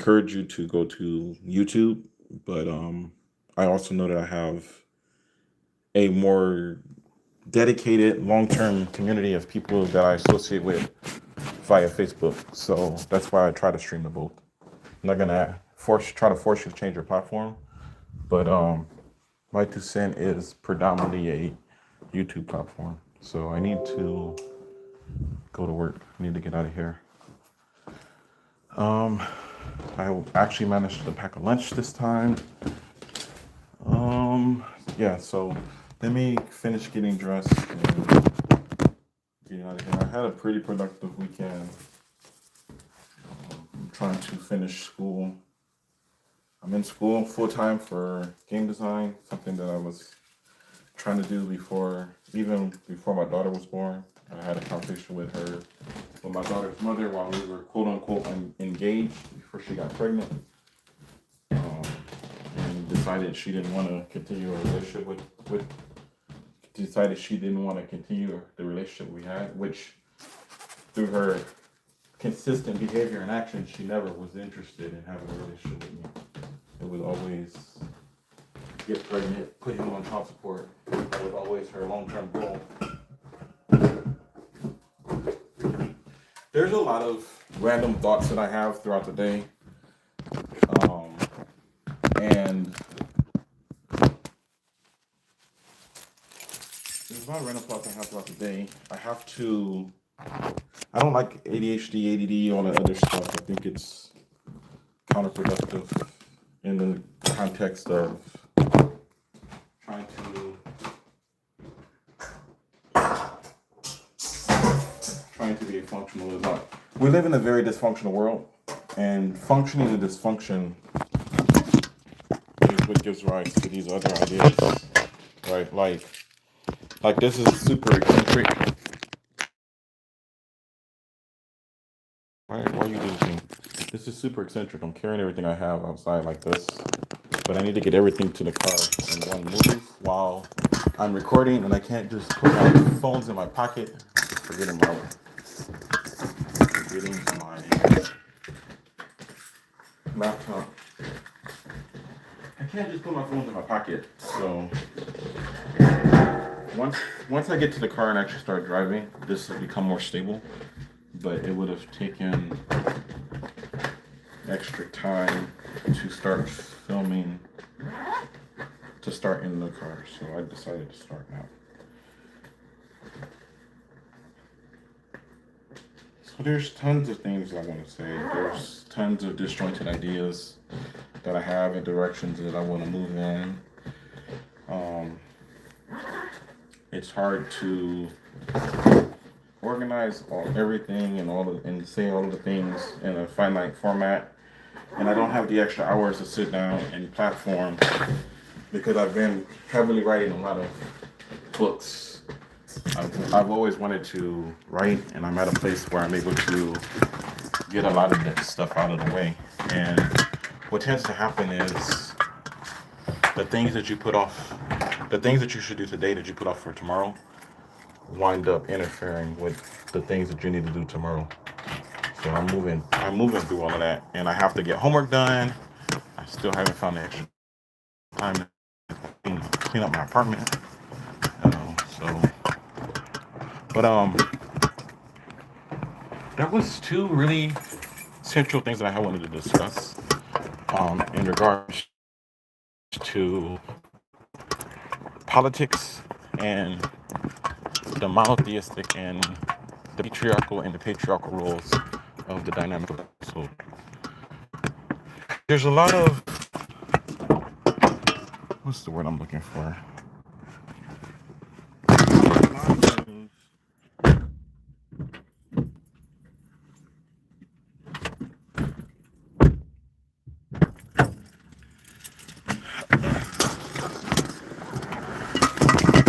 encourage you to go to YouTube, but I also know that I have a more dedicated long-term community of people that I associate with via Facebook. So that's why I try to stream to both. I'm not gonna try to force you to change your platform, but my 2 cent is predominantly a YouTube platform. So I need to go to work. I need to get out of here. Um, I actually managed to pack a lunch this time. Um, yeah, so let me finish getting dressed and getting out of here. I had a pretty productive weekend. I'm trying to finish school. I'm in school full time for game design, something that I was trying to do even before my daughter was born. I had a conversation with my daughter's mother while we were quote unquote engaged before she got pregnant, um, and decided she didn't want to continue a relationship with decided she didn't want to continue the relationship we had, which through her consistent behavior and action, she never was interested in having a relationship with me. It was always get pregnant, put him on child support. That was always her long-term goal. There's a lot of random thoughts that I have throughout the day. Um, and there's a lot of random thoughts I have throughout the day. I don't like ADHD, ADD, all that other stuff. I think it's counterproductive in the context of trying to be a functional adult. We live in a very dysfunctional world, and functioning in dysfunction is what gives rise to these other ideas, right? Like this is super eccentric. Why are you doing this thing? This is super eccentric. I'm carrying everything I have outside like this, but I need to get everything to the car in one move while I'm recording, and I can't just put my phones in my pocket. Forgetting my laptop. I can't just put my phones in my pocket. So once I get to the car and actually start driving, this will become more stable. But it would have taken extra time to start filming, to start in the car. So I decided to start now. So there's tons of things I want to say. There's tons of disjointed ideas that I have and directions that I want to move in. It's hard to organize everything and say all of the things in a finite format, and I don't have the extra hours to sit down and platform because I've been heavily writing a lot of books. I've always wanted to write, and I'm at a place where I'm able to get a lot of that stuff out of the way. And what tends to happen is the things that you put off, the things that you should do today that you put off for tomorrow, wind up interfering with the things that you need to do tomorrow. So I'm moving through all of that, and I have to get homework done. I still haven't found the extra time to clean up my apartment. So, but that was two really central things that I wanted to discuss in regards to politics and the monotheistic and the patriarchal roles of the dynamic of the household. There's a lot of what's the word I'm looking for?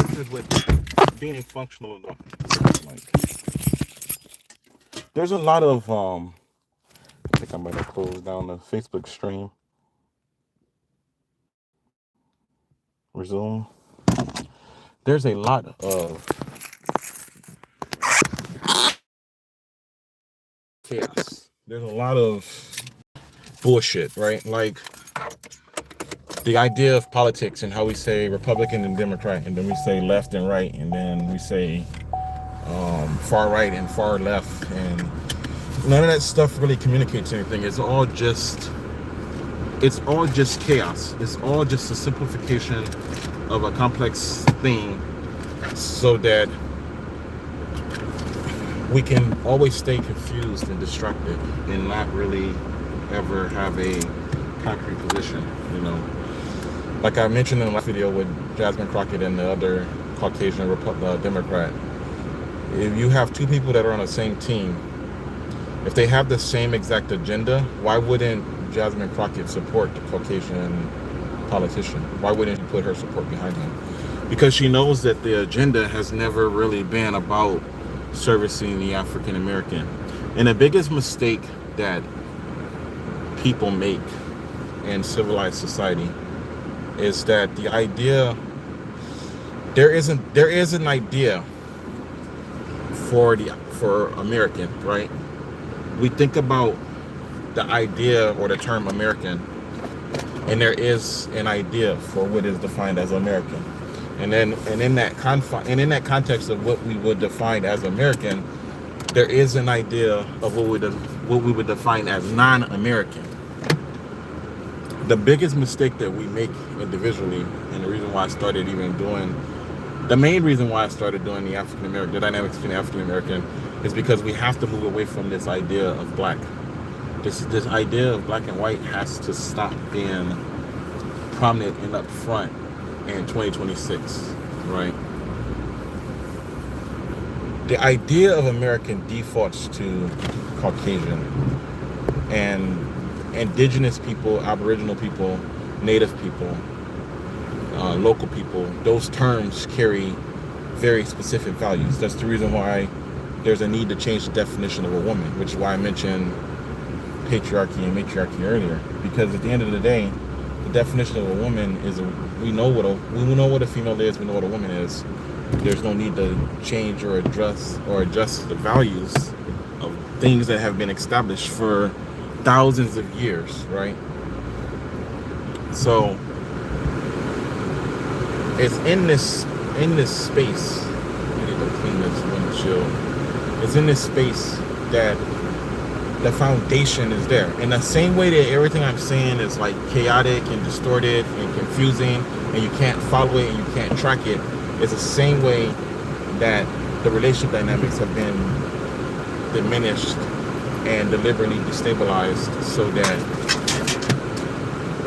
This is with being functional enough. Like, there's a lot of I think I might have closed down the Facebook stream. Resume. There's a lot of chaos. There's a lot of bullshit, right? Like the idea of politics and how we say Republican and Democrat, and then we say left and right, and then we say far right and far left, and none of that stuff really communicates anything. It's all just chaos. It's all just a simplification of a complex thing so that we can always stay confused and distracted and not really ever have a concrete position, you know. Like I mentioned in the last video with Jasmine Crockett and the other Caucasian Democrat, if you have two people that are on the same team, if they have the same exact agenda, why wouldn't Jasmine Crockett support the Caucasian politician? Why wouldn't she put her support behind him? Because she knows that the agenda has never really been about servicing the African American. And the biggest mistake that people make in civilized society is that the idea, there is an idea for American, right? We think about the idea or the term American, and there is an idea for what is defined as American. And in that context of what we would define as American, there is an idea of what we would define as non-American. The biggest mistake that we make individually, and the reason why I started even doing, the main reason why I started doing the African American, the dynamics between African American, is because we have to move away from this idea of black. This idea of black and white has to stop being prominent and up front in 2026, right? The idea of American defaults to Caucasian and indigenous people, Aboriginal people, Native people, local people. Those terms carry very specific values. That's the reason why there's a need to change the definition of a woman, which is why I mentioned patriarchy and matriarchy earlier. Because at the end of the day, the definition of a woman is we know what a female is, we know what a woman is. There's no need to change or adjust the values of things that have been established for thousands of years, right? So it's in this space. I need to clean this windshield. It's in this space that the foundation is there. In the same way that everything I'm saying is like chaotic and distorted and confusing, and you can't follow it and you can't track it, it's the same way that the relationship dynamics have been diminished and deliberately destabilized so that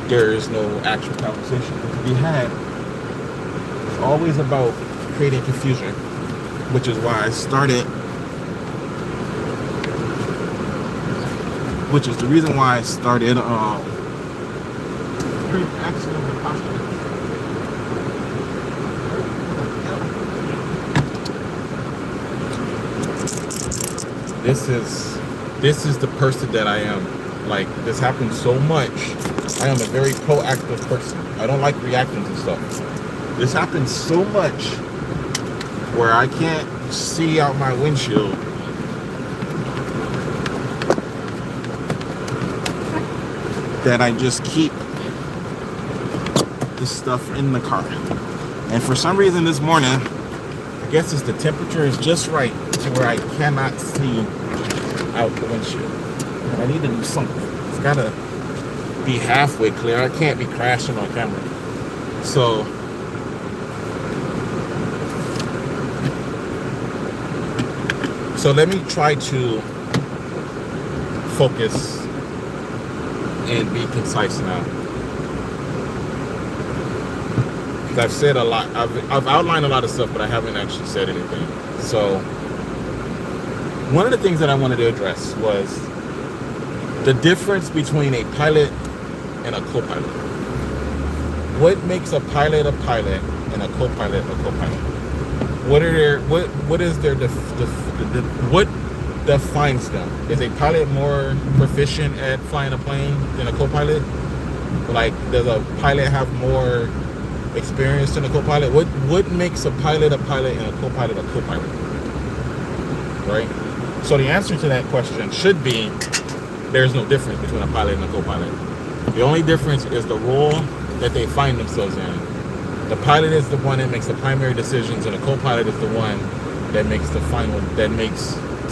there is no actual conversation to be had. It's always about creating confusion, which is why I started, which is the reason why I started This is the person that I am. Like, this happens so much. I am a very proactive person. I don't like reacting to stuff. This happens so much where I can't see out my windshield. That I just keep this stuff in the car. And for some reason this morning, I guess the temperature is just right to where I cannot see out the windshield. And I need to do something. It's gotta be halfway clear. I can't be crashing on camera. So let me try to focus and be concise now. Because I've said a lot. I've outlined a lot of stuff, but I haven't actually said anything. So one of the things that I wanted to address was the difference between a pilot and a co-pilot. What makes a pilot and a co-pilot a co-pilot? What defines them? Is a pilot more proficient at flying a plane than a co-pilot? Like, does a pilot have more experience than a co-pilot? What makes a pilot and a co-pilot a co-pilot? Right? So the answer to that question should be there's no difference between a pilot and a co-pilot. The only difference is the role that they find themselves in. The pilot is the one that makes the primary decisions, and the co-pilot is the one that makes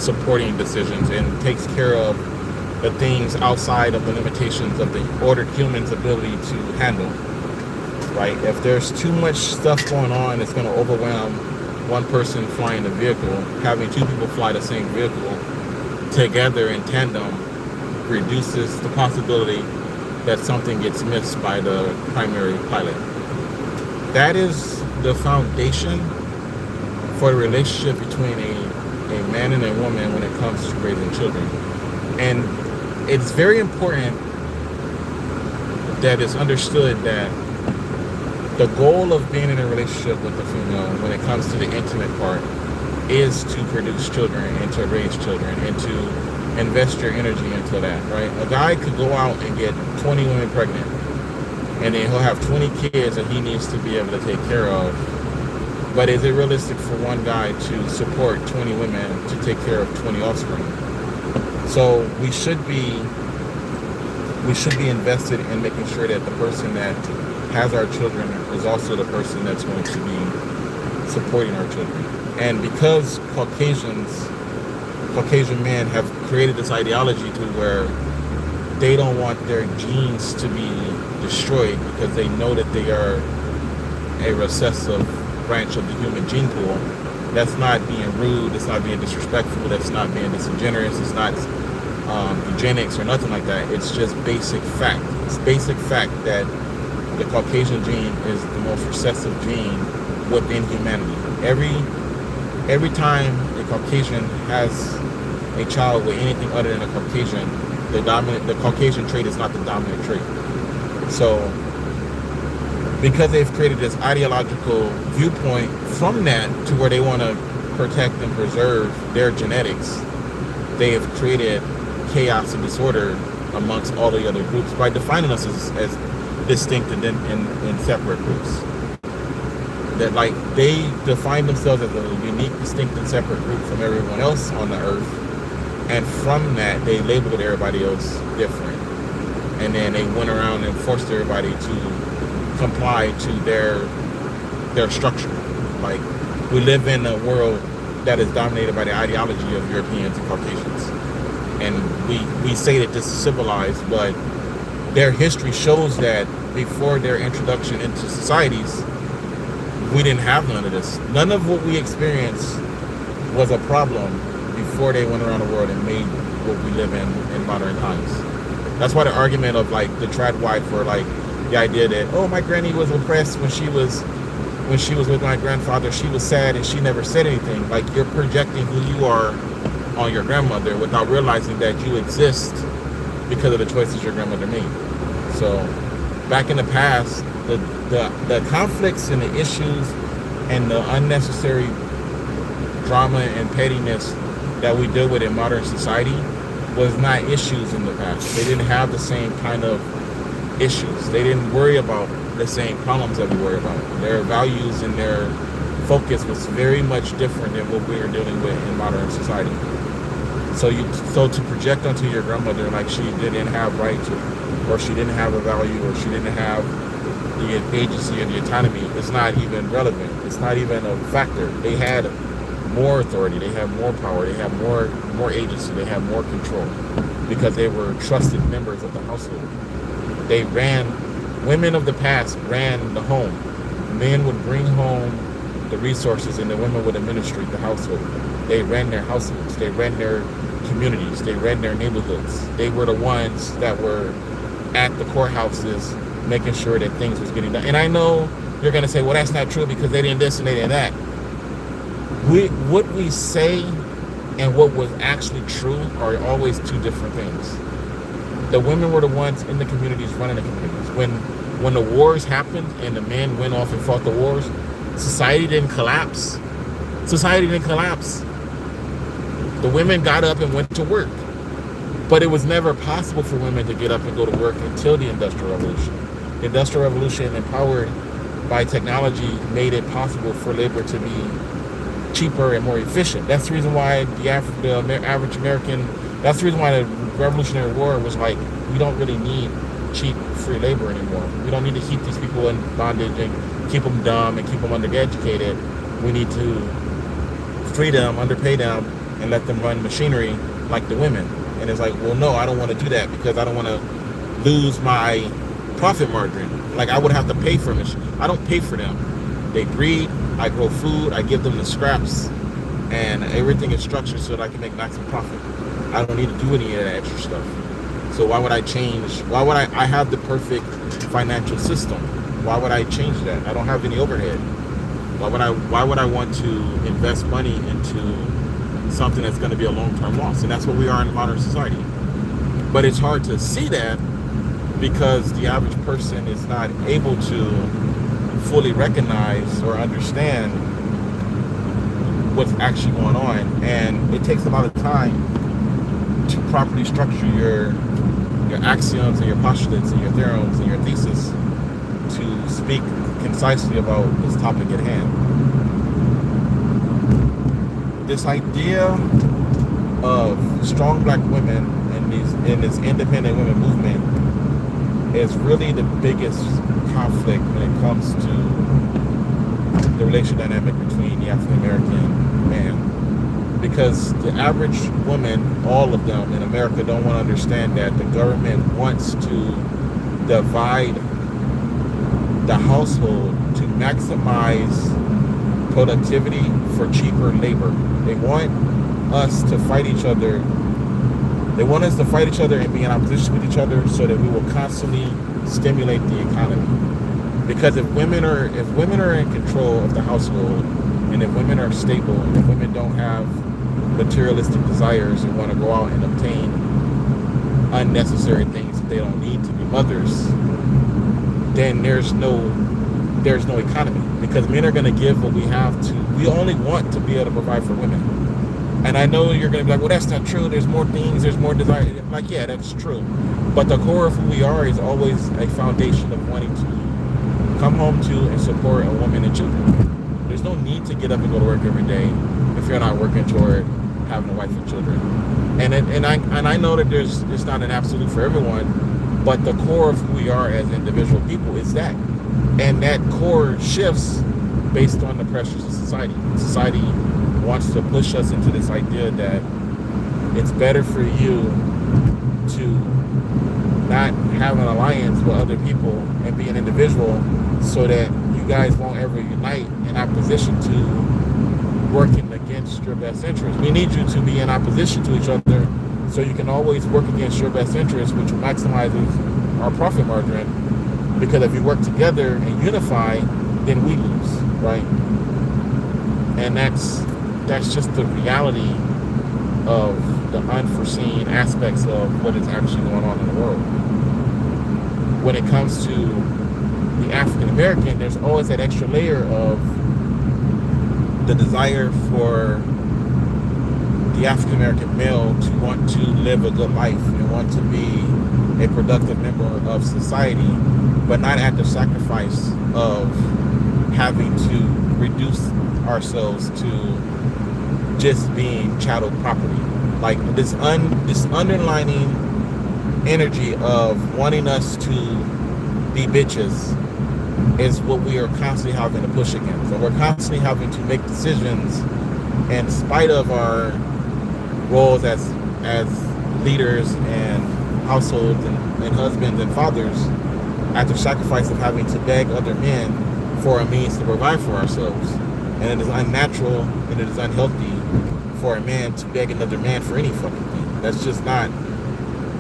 supporting decisions and takes care of the things outside of the limitations of the ordered human's ability to handle. Right? If there's too much stuff going on, it's going to overwhelm one person flying the vehicle. Having two people fly the same vehicle together in tandem reduces the possibility that something gets missed by the primary pilot. That is the foundation for the relationship between a man and a woman when it comes to raising children. And it's very important that it's understood that the goal of being in a relationship with the female when it comes to the intimate part is to produce children and to raise children and to invest your energy into that, right? A guy could go out and get 20 women pregnant, and then he'll have 20 kids that he needs to be able to take care of. But is it realistic for one guy to support 20 women to take care of 20 offspring? So we should be invested in making sure that the person that has our children is also the person that's going to be supporting our children. And because Caucasian men have created this ideology to where they don't want their genes to be destroyed because they know that they are a recessive branch of the human gene pool. That's not being rude, it's not being disrespectful, that's not being disingenuous, it's not eugenics or nothing like that. It's just basic fact. It's basic fact that the Caucasian gene is the most recessive gene within humanity. Every time a Caucasian has a child with anything other than a Caucasian, the Caucasian trait is not the dominant trait. So because they've created this ideological viewpoint from that to where they want to protect and preserve their genetics, they have created chaos and disorder amongst all the other groups by defining us as distinct and in separate groups. That like they define themselves as a unique, distinct, and separate group from everyone else on the earth, and from that they labeled everybody else different, and then they went around and forced everybody to comply to their structure. Like we live in a world that is dominated by the ideology of Europeans and Caucasians, and we say that this is civilized, but their history shows that before their introduction into societies, we didn't have none of this. None of what we experienced was a problem before they went around the world and made what we live in modern times. That's why the argument of like the trad wife, or like the idea that, oh, my granny was oppressed when she was with my grandfather, she was sad and she never said anything. Like you're projecting who you are on your grandmother without realizing that you exist because of the choices your grandmother made. So back in the past, the conflicts and the issues and the unnecessary drama and pettiness that we deal with in modern society was not issues in the past. They didn't have the same kind of issues. They didn't worry about the same problems that we worry about. Their values and their focus was very much different than what we are dealing with in modern society. So to project onto your grandmother like she didn't have rights, or she didn't have a value, or she didn't have the agency or the autonomy, it's not even relevant. It's not even a factor. They had more authority, they had more power, they had more agency, they had more control because they were trusted members of the household. Women of the past ran the home. Men would bring home the resources and the women would administrate the household. They ran their households, they ran their communities, they ran their neighborhoods. They were the ones that were at the courthouses making sure that things was getting done. And I know you're going to say, well, that's not true because they didn't this and they didn't that. What we say and what was actually true are always two different things. The women were the ones in the communities running the communities. When the wars happened and the men went off and fought the wars, society didn't collapse. Society didn't collapse. The women got up and went to work. But it was never possible for women to get up and go to work until the Industrial Revolution. The Industrial Revolution, empowered by technology, made it possible for labor to be cheaper and more efficient. That's the reason why the average American, that's the reason why the Revolutionary War was like, we don't really need cheap free labor anymore. We don't need to keep these people in bondage and keep them dumb and keep them undereducated. We need to free them, underpay them, and let them run machinery like the women. And it's like, well, no, I don't want to do that because I don't want to lose my profit margin. Like, I would have to pay for them. I don't pay for them. They breed, I grow food, I give them the scraps, and everything is structured so that I can make maximum profit. I don't need to do any of that extra stuff. So why would I change? Why would I have the perfect financial system? Why would I change that? I don't have any overhead. Why would I want to invest money into something that's going to be a long-term loss? And that's what we are in modern society. But it's hard to see that because the average person is not able to fully recognize or understand what's actually going on. And it takes a lot of time to properly structure your axioms and your postulates and your theorems and your thesis to speak concisely about this topic at hand. This idea of strong black women in this independent women movement is really the biggest conflict when it comes to the relational dynamic between the African American man. Because the average woman, all of them in America, don't want to understand that the government wants to divide the household to maximize productivity for cheaper labor. They want us to fight each other. They want us to fight each other and be in opposition with each other so that we will constantly stimulate the economy. Because if women are in control of the household, and if women are stable, and if women don't have materialistic desires and want to go out and obtain unnecessary things that they don't need to be mothers, then there's no economy. Because men are going to give what we have to. We only want to be able to provide for women. And I know you're going to be like, well, that's not true. There's more things. There's more desire. Like, yeah, that's true. But the core of who we are is always a foundation of wanting to come home to and support a woman and children. There's no need to get up and go to work every day if you're not working toward having a wife and children. And I know that it's not an absolute for everyone, but the core of who we are as individual people is that. And that core shifts based on the pressures of society. Society wants to push us into this idea that it's better for you to not have an alliance with other people and be an individual so that you guys won't ever unite in opposition to working against your best interest. We need you to be in opposition to each other so you can always work against your best interest, which maximizes our profit margin. Because if you work together and unify, then we lose, right? And that's just the reality of the unforeseen aspects of what is actually going on in the world. When it comes to the African American, there's always that extra layer of the desire for the African American male to want to live a good life and want to be a productive member of society, but not at the sacrifice of having to reduce ourselves to just being chattel property. Like this underlining energy of wanting us to be bitches is what we are constantly having to push against. So we're constantly having to make decisions in spite of our roles as leaders and households and husbands and fathers, at the sacrifice of having to beg other men for a means to provide for ourselves. And it is unnatural and it is unhealthy for a man to beg another man for any fucking thing. That's just not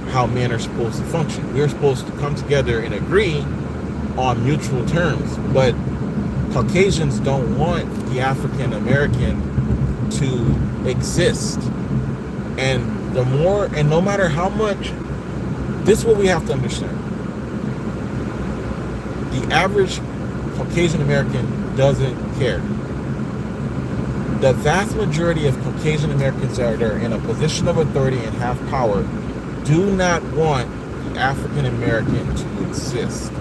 how men are supposed to function. We're supposed to come together and agree on mutual terms. But Caucasians don't want the African American to exist. And the more, and no matter how much, this is what we have to understand. The average Caucasian American doesn't care. The vast majority of Caucasian Americans that are in a position of authority and have power do not want the African American to exist.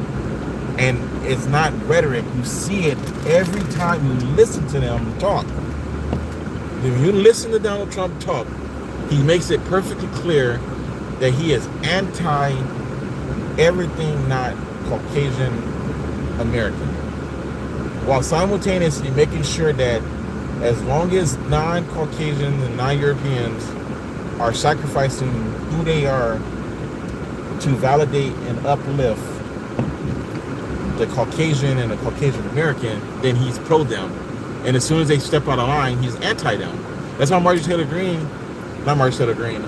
And it's not rhetoric. You see it every time you listen to them talk. If you listen to Donald Trump talk, he makes it perfectly clear that he is anti everything not Caucasian American, while simultaneously making sure that as long as non-Caucasians and non-Europeans are sacrificing who they are to validate and uplift the Caucasian and the Caucasian American, then he's pro them. And as soon as they step out of line, he's anti them. That's why Marjorie Taylor Greene, not Marjorie Taylor Greene,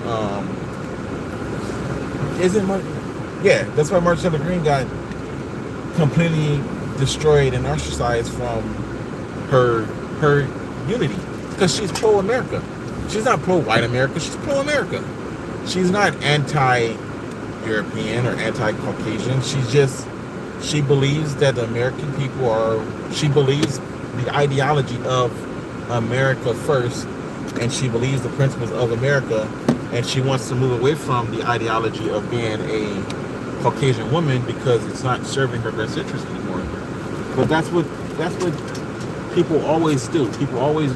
that's why Marjorie Taylor Greene got completely destroyed and ostracized from her unity, because she's pro-America. She's not pro-white America. She's pro-America. She's not anti-European or anti-Caucasian. She believes that the American people she believes the ideology of America first, and she believes the principles of America, and she wants to move away from the ideology of being a Caucasian woman because it's not serving her best interest anymore. But that's what people always do. People are always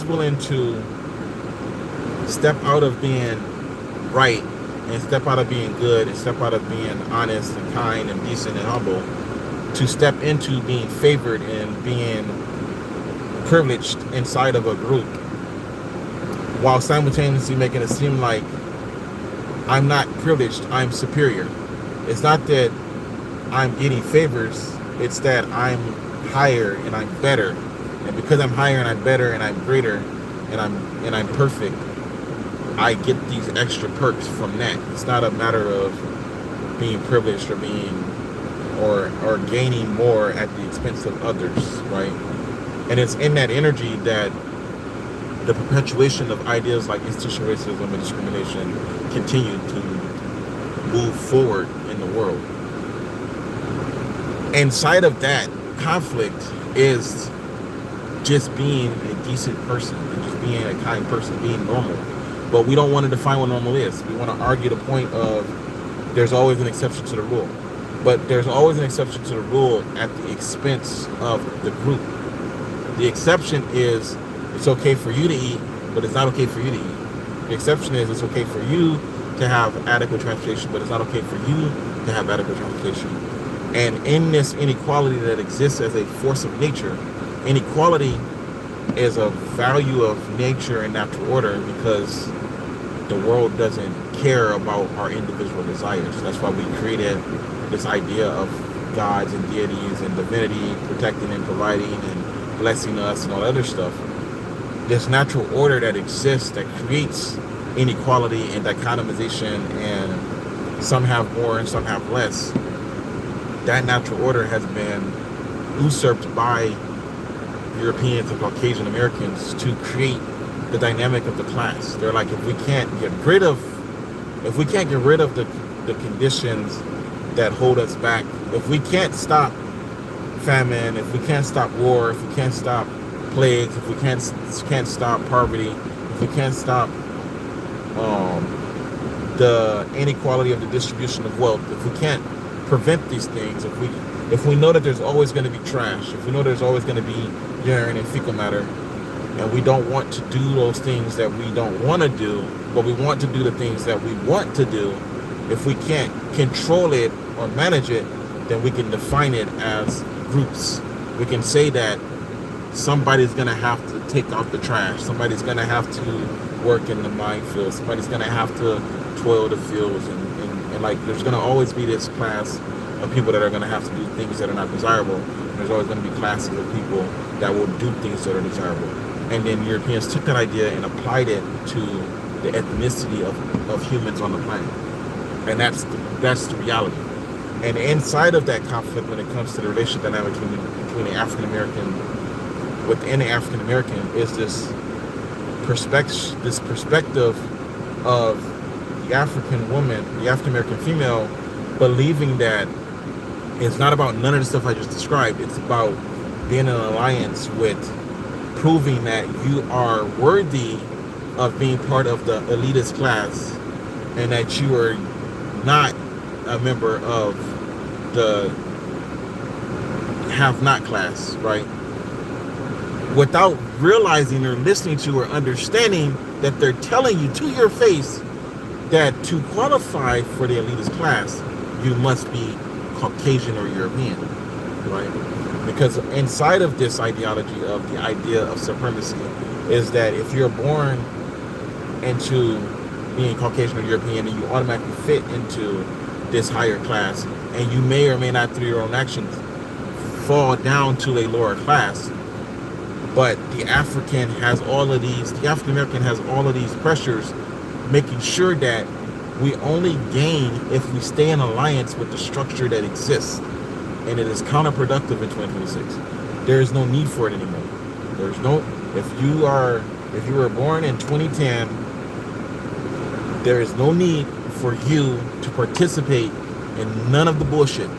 willing to step out of being right and step out of being good and step out of being honest and kind and decent and humble to step into being favored and being privileged inside of a group, while simultaneously making it seem like I'm not privileged, I'm superior. It's not that I'm getting favors, it's that I'm higher and I'm better, and because I'm higher and I'm better and I'm greater and I'm perfect, I get these extra perks from that. It's not a matter of being privileged or being or gaining more at the expense of others, right? And it's in that energy that the perpetuation of ideas like institutional racism and discrimination continue to move forward in the world. Inside of that conflict is just being a decent person and just being a kind person, being normal. But we don't want to define what normal is. We want to argue the point of there's always an exception to the rule. But there's always an exception to the rule at the expense of the group. The exception is it's okay for you to eat, but it's not okay for you to eat. The exception is it's okay for you to have adequate transportation, but it's not okay for you to have adequate transportation. And in this inequality that exists as a force of nature, inequality is a value of nature and natural order, because the world doesn't care about our individual desires. That's why we created this idea of gods and deities and divinity protecting and providing and blessing us and all that other stuff. This natural order that exists that creates inequality and dichotomization, and some have more and some have less. That natural order has been usurped by Europeans and Caucasian Americans to create the dynamic of the class. They're like, if we can't get rid of the conditions that hold us back, if we can't stop famine, if we can't stop war, if we can't stop plagues, if we can't stop poverty, if we can't stop the inequality of the distribution of wealth, if we can't prevent these things, if we know that there's always going to be trash, if we know there's always going to be urine and fecal matter, and we don't want to do those things that we don't want to do, but we want to do the things that we want to do, if we can't control it or manage it, then we can define it as groups. We can say that somebody's going to have to take out the trash, somebody's going to have to work in the minefield, somebody's going to have to toil the fields, and like there's going to always be this class of people that are going to have to do things that are not desirable, and there's always going to be classes of people that will do things that are desirable. And then Europeans took that idea and applied it to the ethnicity of humans on the planet, and that's the reality. And inside of that conflict, when it comes to the relationship dynamic between the African American, within the African American, is this perspective of the African woman, the African American female, believing that it's not about none of the stuff I just described. It's about being in an alliance with proving that you are worthy of being part of the elitist class, and that you are not a member of the have-not class, right? Without realizing or listening to or understanding that they're telling you to your face that to qualify for the elitist class, you must be Caucasian or European, right? Because inside of this ideology of the idea of supremacy is that if you're born into being Caucasian or European, and you automatically fit into this higher class, and you may or may not, through your own actions, fall down to a lower class. But the African American has all of these pressures, making sure that we only gain if we stay in alliance with the structure that exists. And it is counterproductive in 2026. There is no need for it anymore. If you were born in 2010, there is no need for you to participate in none of the bullshit.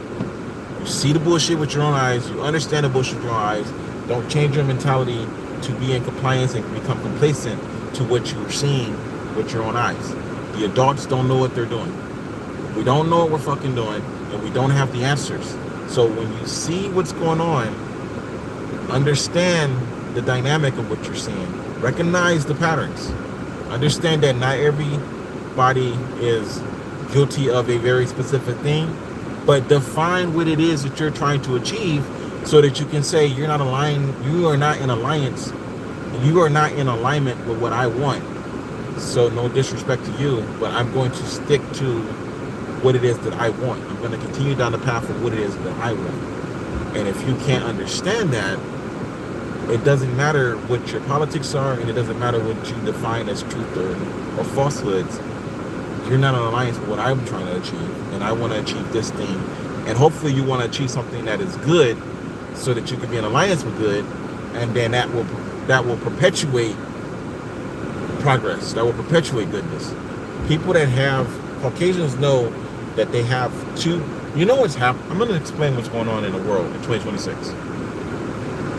You see the bullshit with your own eyes. You understand the bullshit with your own eyes. Don't change your mentality to be in compliance and become complacent to what you're seeing with your own eyes. The adults don't know what they're doing. We don't know what we're fucking doing, and we don't have the answers. So when you see what's going on, understand the dynamic of what you're seeing. Recognize the patterns. Understand that not everybody is guilty of a very specific thing, but define what it is that you're trying to achieve so that you can say you are not in alliance, you are not in alignment with what I want. So no disrespect to you, but I'm going to stick to what it is that I want. I'm going to continue down the path of what it is that I want. And if you can't understand that, it doesn't matter what your politics are, and it doesn't matter what you define as truth or falsehoods. You're not in alliance with what I'm trying to achieve, and I want to achieve this thing. And hopefully you want to achieve something that is good so that you can be in alliance with good, and then that will perpetuate progress. That will perpetuate goodness. People that have Caucasians know that they have two. You know what's happening? I'm going to explain what's going on in the world in 2026.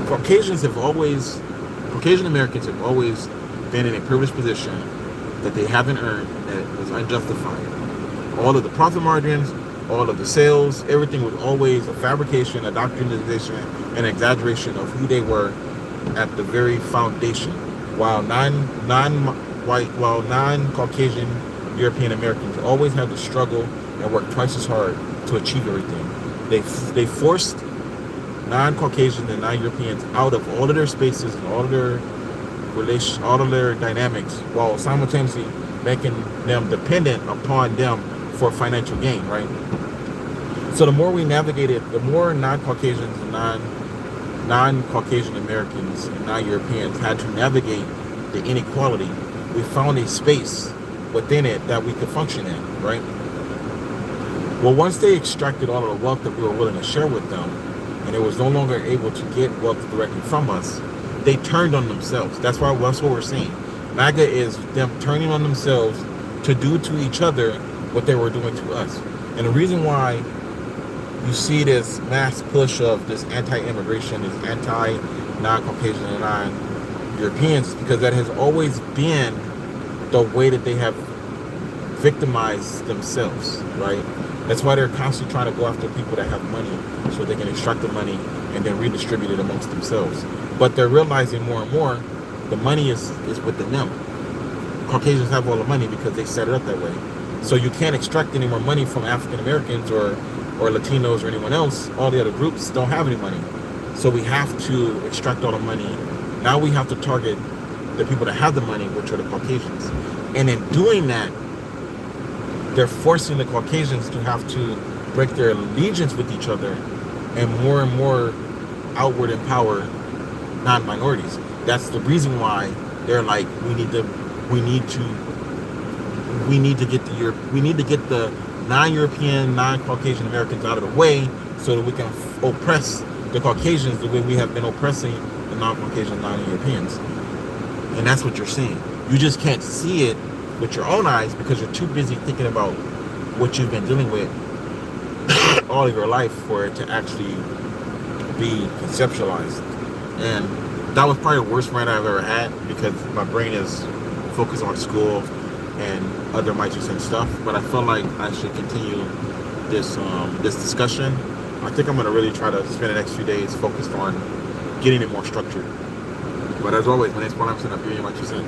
Caucasian Americans have always been in a privileged position that they haven't earned, that was unjustified. All of the profit margins, all of the sales, everything was always a fabrication, a doctrinization, an exaggeration of who they were at the very foundation. While non-Caucasian European Americans always had to struggle and work twice as hard to achieve everything. They forced non-Caucasian and non-Europeans out of all of their spaces and all of their relations, all of their dynamics, while simultaneously making them dependent upon them for financial gain, right? So the more we navigated, the more non-Caucasians and non-Caucasian Americans and non-Europeans had to navigate the inequality, we found a space within it that we could function in, right? Well, once they extracted all of the wealth that we were willing to share with them, and it was no longer able to get wealth directly from us, they turned on themselves. That's what we're seeing. MAGA is them turning on themselves to do to each other what they were doing to us. And the reason why you see this mass push of this anti-immigration, this anti-non-Caucasian and non-Europeans, is because that has always been the way that they have victimized themselves, right? That's why they're constantly trying to go after people that have money so they can extract the money and then redistribute it amongst themselves. But they're realizing more and more the money is within them. Caucasians have all the money because they set it up that way. So you can't extract any more money from African Americans or Latinos or anyone else. All the other groups don't have any money. So we have to extract all the money. Now we have to target the people that have the money, which are the Caucasians. And in doing that, they're forcing the Caucasians to have to break their allegiance with each other and more outward empower non-minorities. That's the reason why they're like, we need to get the non-European, non-Caucasian Americans out of the way so that we can oppress the Caucasians the way we have been oppressing the non-Caucasian, non-Europeans. And that's what you're seeing. You just can't see it with your own eyes because you're too busy thinking about what you've been dealing with all of your life for it to actually be conceptualized. And that was probably the worst rant I've ever had because my brain is focused on school and other and stuff. But I feel like I should continue this discussion. I think I'm going to really try to spend the next few days focused on getting it more structured. But as always, my name's Paul Emerson. I'm giving you my 2 cents.